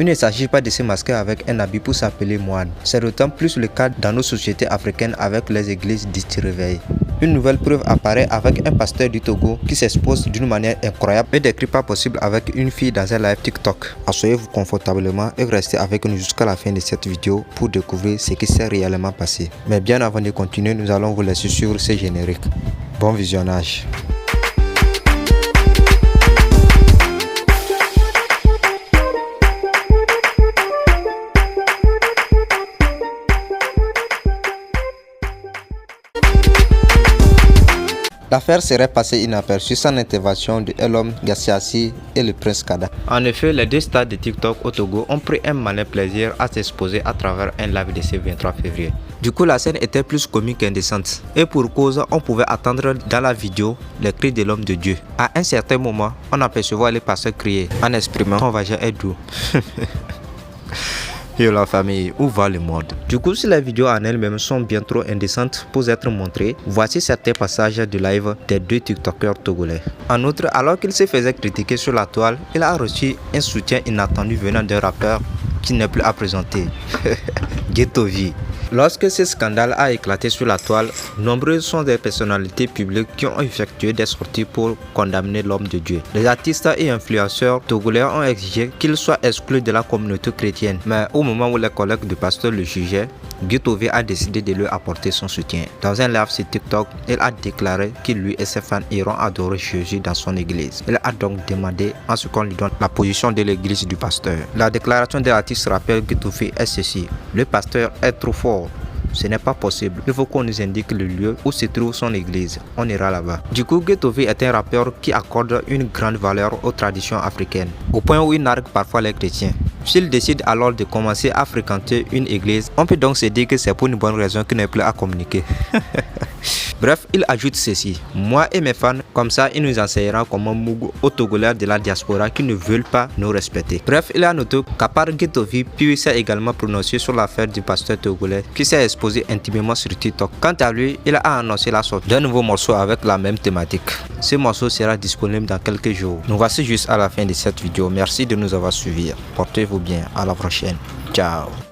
Il ne s'agit pas de se masquer avec un habit pour s'appeler moine. C'est d'autant plus le cas dans nos sociétés africaines avec les églises dites réveillées. Une nouvelle preuve apparaît avec un pasteur du Togo qui s'expose d'une manière incroyable et des cris pas possibles avec une fille dans un live TikTok. Asseyez-vous confortablement et restez avec nous jusqu'à la fin de cette vidéo pour découvrir ce qui s'est réellement passé. Mais bien avant de continuer, nous allons vous laisser suivre ce générique. Bon visionnage. L'affaire serait passée inaperçue sans l'intervention de Elom Gassiassi et le prince Kada. En effet, les deux stars de TikTok au Togo ont pris un malin plaisir à s'exposer à travers un live de ce 23 février. Du coup, la scène était plus comique qu'indécente. Et pour cause, on pouvait attendre dans la vidéo les cris de l'homme de Dieu. À un certain moment, on apercevait les pasteurs crier en exprimant ton vagin est doux. Et la famille, où va le monde? Du coup, si les vidéos en elles-mêmes sont bien trop indécentes pour être montrées, voici certains passages de live des deux TikTokers togolais. En outre, alors qu'il se faisait critiquer sur la toile, il a reçu un soutien inattendu venant d'un rappeur qui n'est plus à présenter. Ghetto V. Lorsque ce scandale a éclaté sur la toile, nombreuses sont des personnalités publiques qui ont effectué des sorties pour condamner l'homme de Dieu. Les artistes et influenceurs togolais ont exigé qu'il soit exclu de la communauté chrétienne. Mais au moment où les collègues du pasteur le jugeaient, Ghetto V a décidé de lui apporter son soutien. Dans un live sur TikTok, il a déclaré qu'il lui et ses fans iront adorer Jésus dans son église. Il a donc demandé à ce qu'on lui donne la position de l'église du pasteur. La déclaration de l'artiste rappelle Ghetto V est ceci: le pasteur est trop fort. Ce n'est pas possible. Il faut qu'on nous indique le lieu où se trouve son église. On ira là-bas. Du coup, Ghetto V est un rappeur qui accorde une grande valeur aux traditions africaines, au point où il nargue parfois les chrétiens. S'il décide alors de commencer à fréquenter une église, on peut donc se dire que c'est pour une bonne raison qu'il n'est plus à communiquer. Bref, il ajoute ceci: moi et mes fans, comme ça il nous enseignera comment Mougou aux Togolais de la diaspora qui ne veulent pas nous respecter. Bref, il a noté qu'à part Ghetto V, puis s'est également prononcé sur l'affaire du pasteur togolais qui s'est exposé intimement sur TikTok. Quant à lui, il a annoncé la sortie d'un nouveau morceau avec la même thématique. Ce morceau sera disponible dans quelques jours. Nous voici juste à la fin de cette vidéo. Merci de nous avoir suivis. Portez-vous bien. À la prochaine. Ciao.